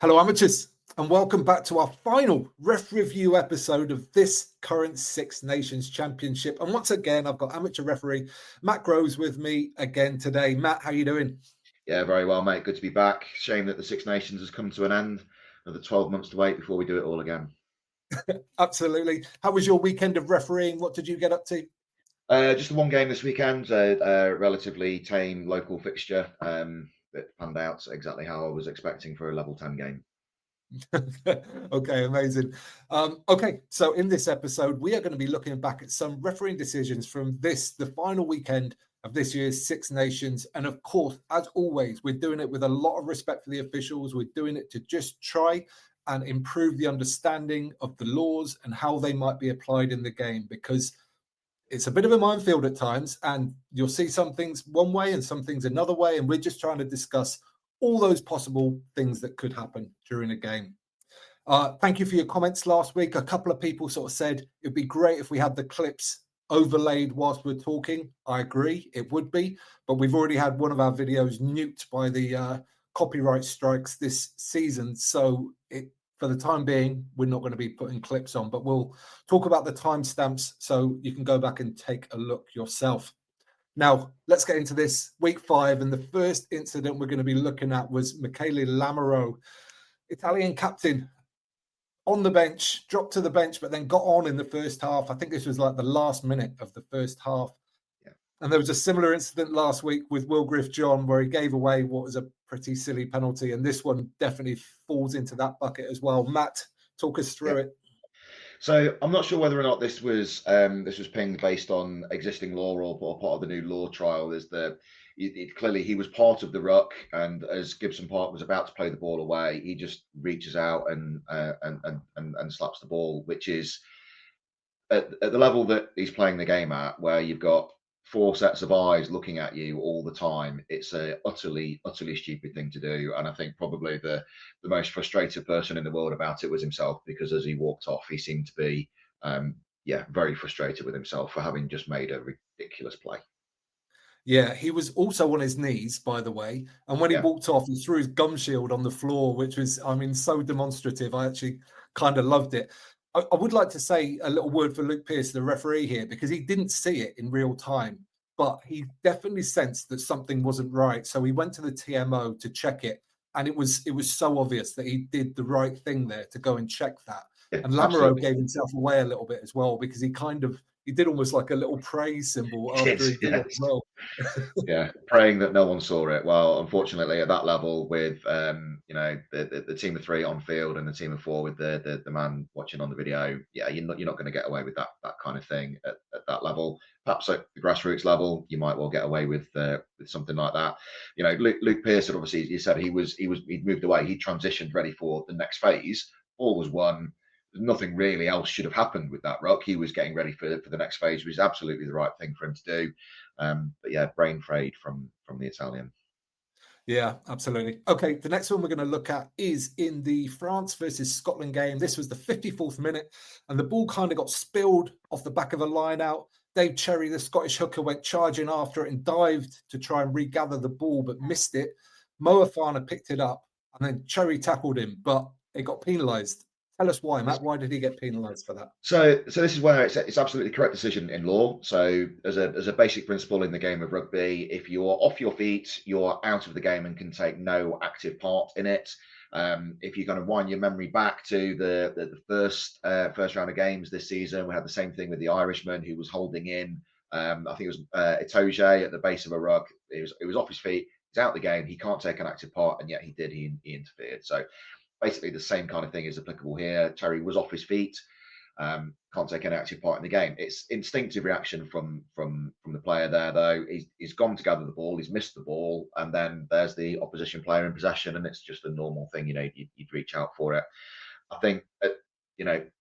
Hello, amateurs, and welcome back to our final ref review episode of this current Six Nations Championship. And once again, I've got amateur referee Matt Groves with me again today. Matt, how you doing? Yeah, very well, mate. Good to be back. Shame that the Six Nations has come to an end. Another 12 months to wait before we do it all again. Absolutely. How was your weekend of refereeing? What did you get up to? Just the one game this weekend, a relatively tame local fixture that panned out exactly how I was expecting for a level 10 game. Okay, amazing. Okay, so in this episode, we are going to be looking back at some refereeing decisions from the final weekend of this year's Six Nations. And of course, as always, we're doing it with a lot of respect for the officials. We're doing it to just try and improve the understanding of the laws and how they might be applied in the game, because it's a bit of a minefield at times, and you'll see some things one way and some things another way. And we're just trying to discuss all those possible things that could happen during a game. Thank you for your comments last week. A couple of people sort of said it'd be great if we had the clips overlaid whilst we're talking. I agree, it would be, but we've already had one of our videos nuked by the copyright strikes this season. So for the time being, we're not going to be putting clips on, but we'll talk about the timestamps so you can go back and take a look yourself. Now, let's get into this week 5. And the first incident we're going to be looking at was Michele Lamoureux, Italian captain, on the bench, dropped to the bench, but then got on in the first half. I think this was like the last minute of the first half. Yeah. And there was a similar incident last week with Will Griff-John where he gave away what was a pretty silly penalty. And this one definitely falls into that bucket as well. Matt, talk us through it. So I'm not sure whether or not this was pinged based on existing law or part of the new law trial. Clearly he was part of the ruck, and as Gibson Park was about to play the ball away, he just reaches out and slaps the ball, which is at the level that he's playing the game at, where you've got 4 sets of eyes looking at you all the time. It's a utterly stupid thing to do, and I think probably the most frustrated person in the world about it was himself, because as he walked off, he seemed to be very frustrated with himself for having just made a ridiculous play. Yeah, he was also on his knees, by the way. And when he Yeah. walked off, he threw his gum shield on the floor, which was, I mean, so demonstrative. I actually kind of loved it. I would like to say a little word for Luke Pearce, the referee here, because he didn't see it in real time, but he definitely sensed that something wasn't right. So he went to the TMO to check it. And it was so obvious that he did the right thing there to go and check that. Yeah, And Lamoureux absolutely. gave himself away a little bit as well, because he did almost like a little praise symbol after he did it as Yes. well. Yeah, praying that no one saw it. Well, unfortunately, at that level, with the team of 3 on field and the team of 4 with the man watching on the video, yeah, you're not going to get away with that kind of thing at that level. Perhaps at the grassroots level, you might well get away with something like that. You know, Luke Pearson, obviously, he said he'd moved away, he transitioned ready for the next phase. All was won. Nothing really else should have happened with that ruck. He was getting ready for the next phase, which is absolutely the right thing for him to do. But yeah, brain frayed from the Italian. Yeah, absolutely. Okay, the next one we're going to look at is in the France versus Scotland game. This was the 54th minute, and the ball kind of got spilled off the back of a line out. Dave Cherry, the Scottish hooker, went charging after it and dived to try and regather the ball, but missed it. Moafana picked it up, and then Cherry tackled him, but it got penalised. Tell us why, Matt. Why did he get penalised for that? So this is where it's absolutely correct decision in law. So as a basic principle in the game of rugby, if you're off your feet, you're out of the game and can take no active part in it. If you kind of wind your memory back to the first round of games this season, we had the same thing with the Irishman who was holding in. I think it was Itoje at the base of a ruck. It was off his feet. He's out of the game. He can't take an active part, and yet he did. He interfered. So basically, the same kind of thing is applicable here. Terry was off his feet. Can't take any active part in the game. It's instinctive reaction from the player there, though. He's gone to gather the ball, he's missed the ball, and then there's the opposition player in possession, and it's just a normal thing. You know, you'd reach out for it. I think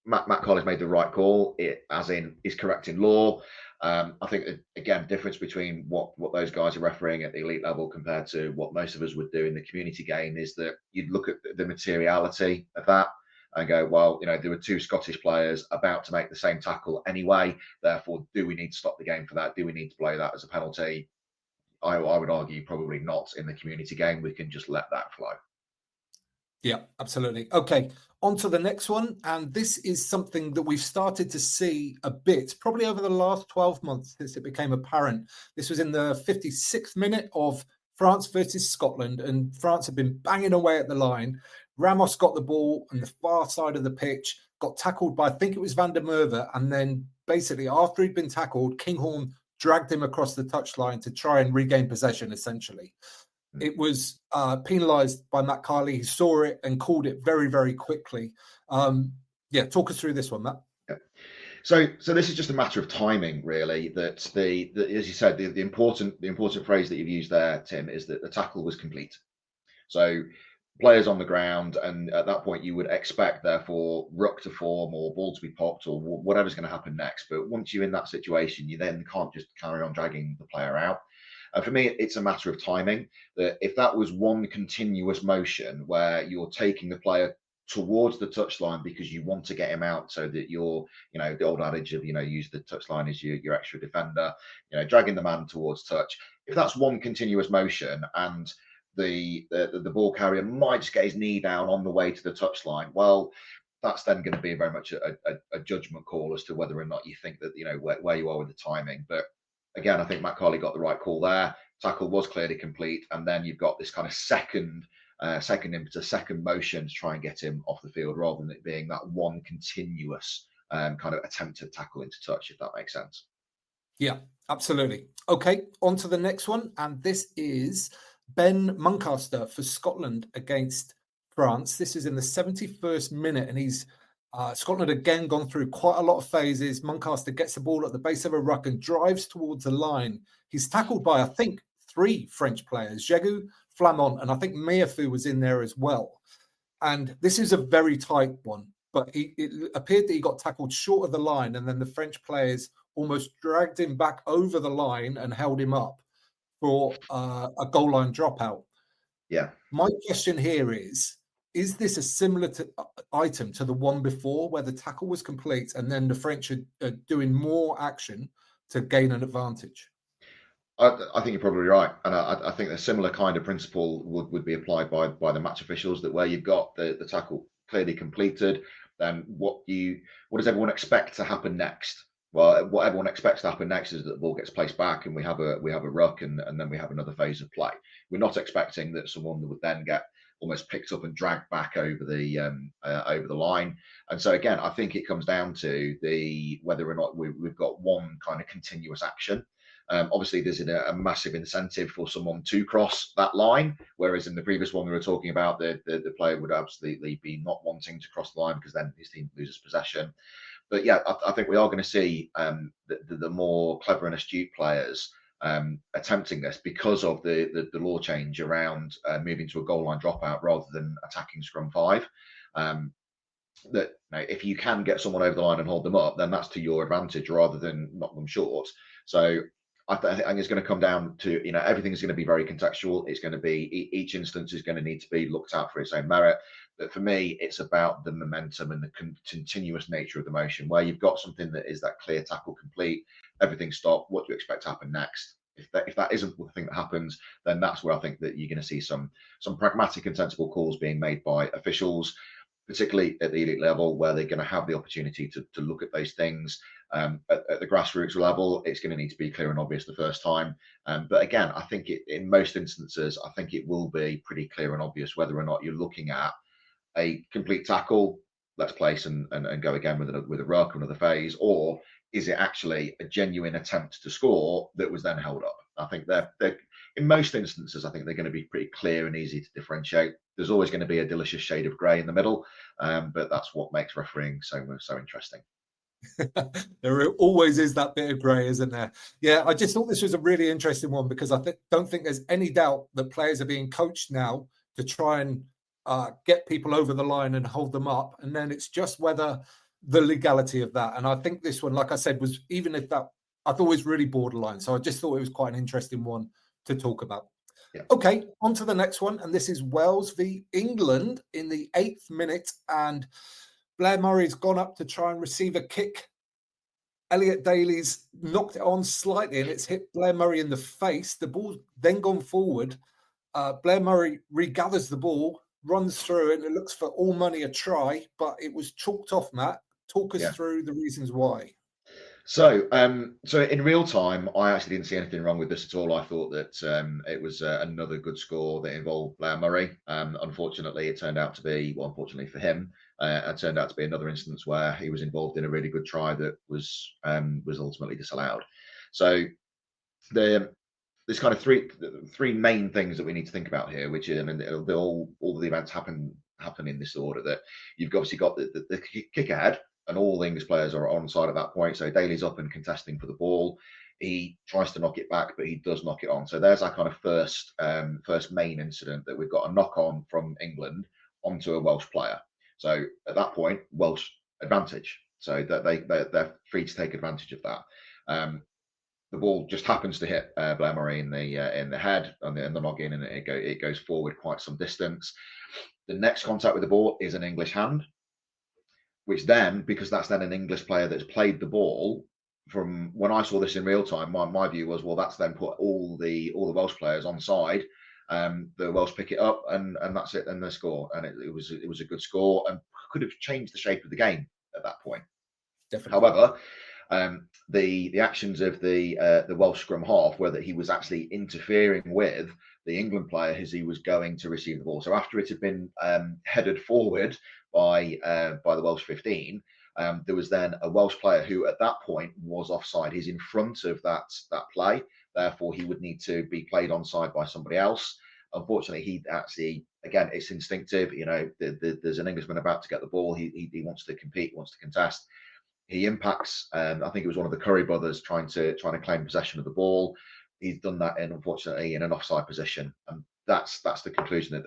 Matt Collins made the right call. It, as in, is correct in law. I think again, difference between what those guys are refereeing at the elite level compared to what most of us would do in the community game is that you'd look at the materiality of that and go, well, there were 2 Scottish players about to make the same tackle anyway. Therefore, do we need to stop the game for that? Do we need to play that as a penalty? I would argue probably not in the community game. We can just let that flow. Yeah, absolutely. Okay, on to the next one. And this is something that we've started to see a bit, probably over the last 12 months since it became apparent. This was in the 56th minute of France versus Scotland, and France had been banging away at the line. Ramos got the ball on the far side of the pitch, got tackled by, I think it was Van der Merwe, and then basically after he'd been tackled, Kinghorn dragged him across the touchline to try and regain possession, essentially. It was penalised by Matt Kiley. He saw it and called it very, very quickly. Yeah, talk us through this one, Matt. Yeah. So this is just a matter of timing, really. That the as you said, the important phrase that you've used there, Tim, is that the tackle was complete. So players on the ground, and at that point you would expect, therefore, ruck to form or ball to be popped or whatever's going to happen next. But once you're in that situation, you then can't just carry on dragging the player out. And for me, it's a matter of timing. That if that was one continuous motion where you're taking the player towards the touchline because you want to get him out, so that you're, the old adage of, use the touchline as your extra defender, dragging the man towards touch. If that's one continuous motion and the ball carrier might just get his knee down on the way to the touchline, well, that's then going to be very much a judgment call as to whether or not you think that, where you are with the timing. But again, I think Matt Carley got the right call there. Tackle was clearly complete, and then you've got this kind of second impetus, second motion to try and get him off the field, rather than it being that one continuous kind of attempted tackle into touch, if that makes sense. Yeah, absolutely. Okay, on to the next one, and this is Ben Muncaster for Scotland against France. This is in the 71st minute, and he's Scotland again gone through quite a lot of phases. Muncaster gets the ball at the base of a ruck and drives towards the line. He's tackled by, I think, 3 French players, Jegu, Flamand, and I think Meafou was in there as well. And this is a very tight one, but it appeared that he got tackled short of the line, and then the French players almost dragged him back over the line and held him up for a goal line dropout. Yeah. My question here is this a similar item to the one before, where the tackle was complete and then the French are doing more action to gain an advantage? I think you're probably right, and I think a similar kind of principle would be applied by the match officials. That where you've got the tackle clearly completed, then what does everyone expect to happen next? Well, what everyone expects to happen next is that the ball gets placed back, and we have a ruck, and then we have another phase of play. We're not expecting that someone would then get almost picked up and dragged back over the line. And so again, I think it comes down to whether or not we've got one kind of continuous action. Obviously, there's a massive incentive for someone to cross that line, whereas in the previous one we were talking about, the player would absolutely be not wanting to cross the line because then his team loses possession. But yeah, I think we are going to see the more clever and astute players attempting this because of the law change around moving to a goal line dropout rather than attacking scrum 5. That if you can get someone over the line and hold them up, then that's to your advantage rather than knock them short. So I think it's going to come down to, everything's going to be very contextual. It's going to be, each instance is going to need to be looked at for its own merit. But for me, it's about the momentum and the continuous nature of the motion, where you've got something that is that clear tackle complete, everything stopped. What do you expect to happen next? If that isn't the thing that happens, then that's where I think that you're going to see some pragmatic and sensible calls being made by officials, particularly at the elite level, where they're going to have the opportunity to look at those things. At the grassroots level, it's going to need to be clear and obvious the first time. But again, I think in most instances, I think it will be pretty clear and obvious whether or not you're looking at a complete tackle, let's place and go again with a ruck, another phase, or is it actually a genuine attempt to score that was then held up? I think they're in most instances, I think they're going to be pretty clear and easy to differentiate. There's always going to be a delicious shade of grey in the middle, but that's what makes refereeing so interesting. There always is that bit of grey, isn't there? Yeah, I just thought this was a really interesting one because I don't think there's any doubt that players are being coached now to try and get people over the line and hold them up. And then it's just whether the legality of that. And I think this one, like I said, was, even if that, I thought it was really borderline. So I just thought it was quite an interesting one to talk about. Yeah. Okay, on to the next one. And this is Wales v England in the 8th minute. And Blair Murray's gone up to try and receive a kick. Elliot Daly's knocked it on slightly and it's hit Blair Murray in the face. The ball's then gone forward. Blair Murray regathers the ball, runs through and it looks for all money a try, but it was chalked off, Matt. Talk us Yeah. through the reasons why. So, so in real time, I actually didn't see anything wrong with this at all. I thought that it was another good score that involved Blair Murray. Unfortunately, it turned out to be, well, unfortunately for him, it turned out to be another instance where he was involved in a really good try that was ultimately disallowed. So there's kind of three main things that we need to think about here, which is, I mean, all the events happen in this order. That you've obviously got the kick ahead, and all the English players are on side at that point. So Daly's up and contesting for the ball. He tries to knock it back, but he does knock it on. So there's our kind of first main incident, that we've got a knock on from England onto a Welsh player. So at that point, Welsh advantage. So that they're free to take advantage of that. The ball just happens to hit Blair Murray in the head and the noggin, and it goes forward quite some distance. The next contact with the ball is an English hand, which then, because that's then an English player that's played the ball. From when I saw this in real time, my view was, well, that's then put all the Welsh players on side. The Welsh pick it up, and that's it, and they score. And it was a good score, and could have changed the shape of the game at that point. Definitely. However, the actions of the Welsh scrum half were that he was actually interfering with the England player as he was going to receive the ball. So after it had been headed forward by the Welsh 15, there was then a Welsh player who at that point was offside. He's in front of that play, therefore he would need to be played onside by somebody else. Unfortunately, he actually, again, it's instinctive. You know, there's an Englishman about to get the ball. He wants to compete, wants to contest. He impacts, I think it was one of the Curry brothers trying to claim possession of the ball. He's done that, unfortunately, in an offside position, and that's the conclusion that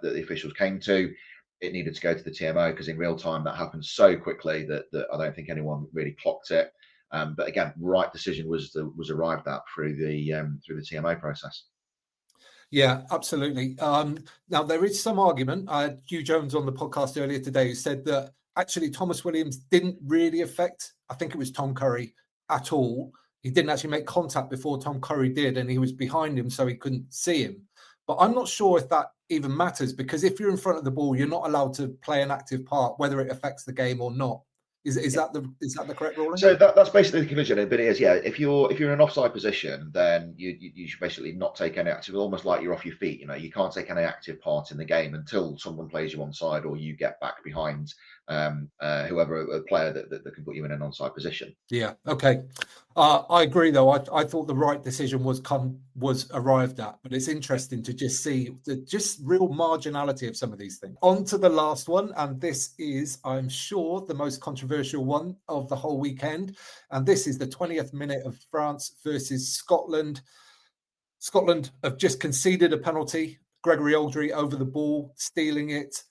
the officials came to. It needed to go to the TMO, because in real time that happened so quickly that I don't think anyone really clocked it. But again, right decision was arrived at through the TMO process. Yeah, absolutely. Now, there is some argument. I had Hugh Jones on the podcast earlier today who said that actually Thomas Williams didn't really affect, I think it was Tom Curry, at all. He didn't actually make contact before Tom Curry did, and he was behind him, so he couldn't see him. But I'm not sure if that even matters, because if you're in front of the ball, you're not allowed to play an active part, whether it affects the game or not. Is that the correct ruling? So that's basically the conclusion. But it is, yeah. If you're in an offside position, then you should basically not take any active. Almost like you're off your feet. You know, you can't take any active part in the game until someone plays you onside, or you get back behind whoever a player that can put you in an onside position. Yeah. Okay. I agree, though. I thought the right decision was arrived at, but it's interesting to just see the just real marginality of some of these things. On to the last one, and this is, I'm sure, the most controversial one of the whole weekend, and this is the 20th minute of France versus Scotland. Scotland have just conceded a penalty. Gregory Aldry over the ball, stealing it.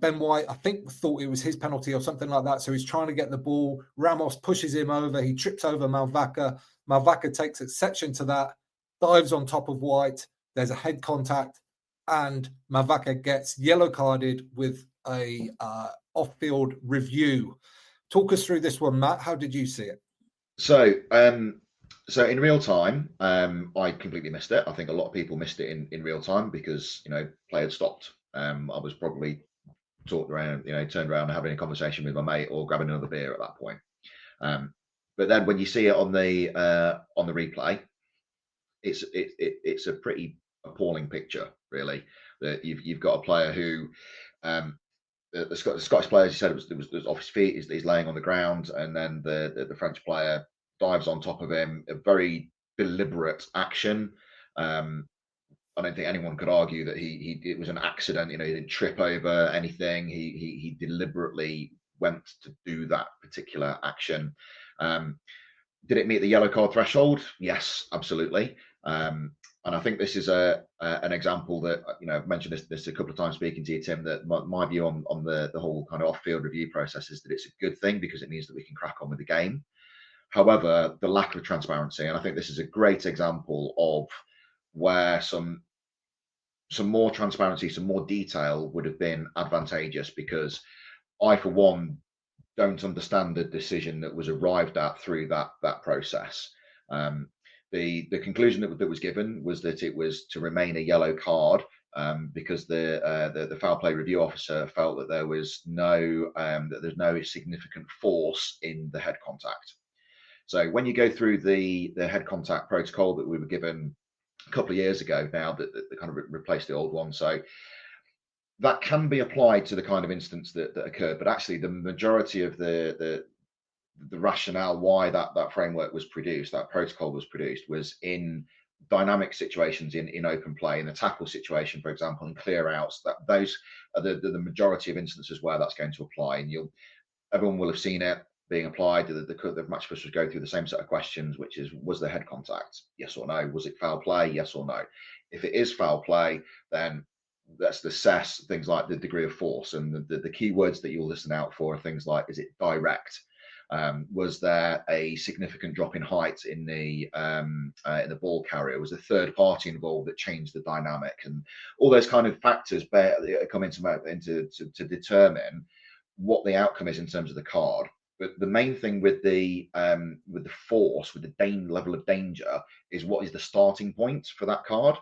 Ben White, I think, thought it was his penalty or something like that. So he's trying to get the ball. Ramos pushes him over. He trips over Mauvaka. Mauvaka takes exception to that, dives on top of White. There's a head contact, and Mauvaka gets yellow carded with a off-field review. Talk us through this one, Matt. How did you see it? So in real time, I completely missed it. I think a lot of people missed it in real time because, you know, play had stopped. I was probably turned around and having a conversation with my mate or grabbing another beer at that point. But then when you see it on the replay, it's a pretty appalling picture, really. That you've got a player who, the Scottish player, as you said, it was off his feet. He's laying on the ground, and then the French player dives on top of him. A very deliberate action. I don't think anyone could argue that it was an accident. You know, he didn't trip over anything. He deliberately went to do that particular action. Did it meet the yellow card threshold? Yes, absolutely. And I think this is an example that, you know, I've mentioned this a couple of times speaking to you, Tim, that my view on the whole kind of off-field review process is that it's a good thing because it means that we can crack on with the game. However, the lack of transparency, and I think this is a great example of where some more transparency, some more detail would have been advantageous, because I, for one, don't understand the decision that was arrived at through that process. The conclusion that was given was that it was to remain a yellow card because the foul play review officer felt that there's no significant force in the head contact. So when you go through the head contact protocol that we were given a couple of years ago now, that kind of replaced the old one, so that can be applied to the kind of instance that occurred, but actually the majority of the rationale why that framework was produced, that protocol was produced, was in dynamic situations, in open play, in the tackle situation, for example, and clear outs. That those are the majority of instances where that's going to apply, and everyone will have seen it being applied. The match officials go through the same set of questions, which is, was there head contact? Yes or no. Was it foul play? Yes or no. If it is foul play, then let's assess things like the degree of force, and the key words that you'll listen out for are things like, is it direct? Was there a significant drop in height in the ball carrier? Was a third party involved that changed the dynamic? And all those kind of factors come into to determine what the outcome is in terms of the card. But the main thing with the force, with the level of danger, is what is the starting point for that card.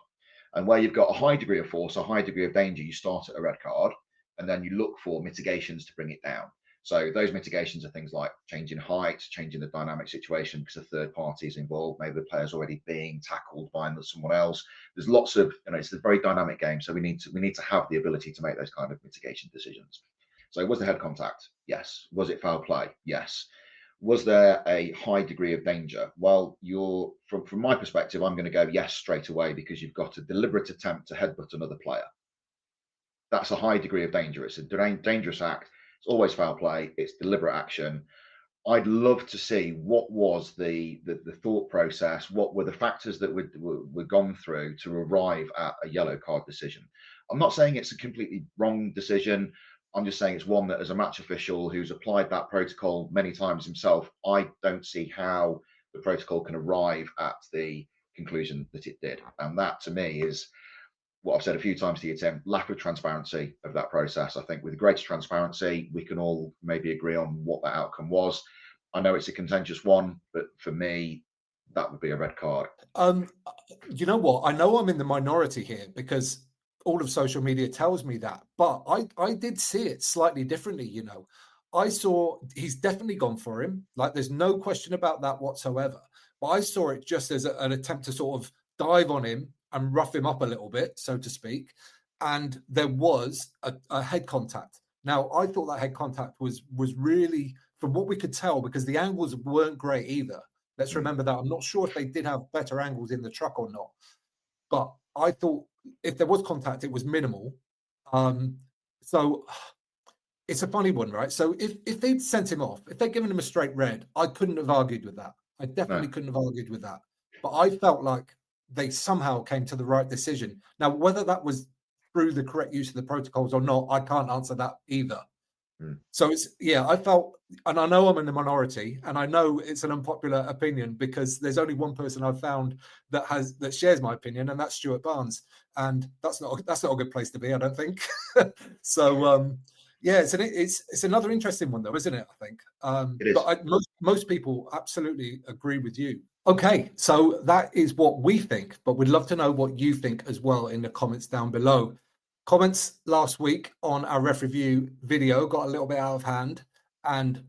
And where you've got a high degree of force, a high degree of danger, you start at a red card, and then you look for mitigations to bring it down. So those mitigations are things like changing height, changing the dynamic situation because a third party is involved. Maybe the player's already being tackled by someone else. There's lots of, it's a very dynamic game. So we need to have the ability to make those kind of mitigation decisions. So was the head contact? Yes. Was it foul play? Yes. Was there a high degree of danger? Well, from my perspective, I'm going to go yes straight away, because you've got a deliberate attempt to headbutt another player. That's a high degree of danger. It's a dangerous act. It's always foul play. It's deliberate action. I'd love to see what was the thought process, what were the factors that were gone through to arrive at a yellow card decision. I'm not saying it's a completely wrong decision. I'm just saying it's one that, as a match official who's applied that protocol many times himself, I don't see how the protocol can arrive at the conclusion that it did. And that, to me, is what I've said a few times to you, Tim, lack of transparency of that process. I think with greater transparency, we can all maybe agree on what that outcome was. I know it's a contentious one, but for me, that would be a red card. You know what? I know I'm in the minority here, because all of social media tells me that, but I did see it slightly differently. I saw he's definitely gone for him. Like, there's no question about that whatsoever. But I saw it just as an attempt to sort of dive on him and rough him up a little bit, so to speak. And there was a head contact. Now, I thought that head contact was really, from what we could tell, because the angles weren't great either. Let's remember that. I'm not sure if they did have better angles in the truck or not, but I thought if there was contact, it was minimal. So it's a funny one, right? So if they'd sent him off, if they'd given him a straight red, I couldn't have argued with that. I definitely couldn't have argued with that. But I felt like they somehow came to the right decision. Now, whether that was through the correct use of the protocols or not, I can't answer that either. So I felt, and I know I'm in the minority, and I know it's an unpopular opinion, because there's only one person I've found that shares my opinion, and that's Stuart Barnes, and that's not a good place to be, I don't think. So it's another interesting one though, isn't it? I think, It is. but most people absolutely agree with you. Okay, so that is what we think, but we'd love to know what you think as well in the comments down below. Comments last week on our ref review video got a little bit out of hand, and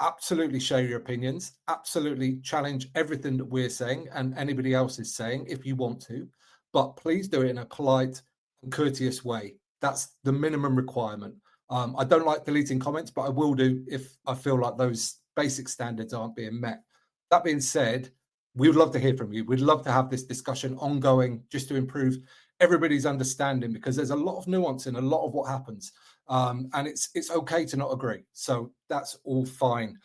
absolutely share your opinions. Absolutely challenge everything that we're saying and anybody else is saying if you want to, but please do it in a polite and courteous way. That's the minimum requirement. I don't like deleting comments, but I will do if I feel like those basic standards aren't being met. That being said, we would love to hear from you. We'd love to have this discussion ongoing, just to improve everybody's understanding, because there's a lot of nuance in a lot of what happens, and it's okay to not agree. So that's all fine.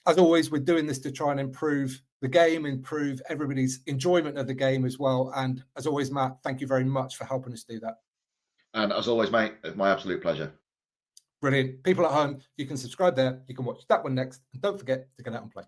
As always, we're doing this to try and improve the game, improve everybody's enjoyment of the game as well. And as always, Matt, thank you very much for helping us do that. And as always, mate, it's my absolute pleasure. Brilliant. People at home, you can subscribe there. You can watch that one next. And don't forget to get out and play.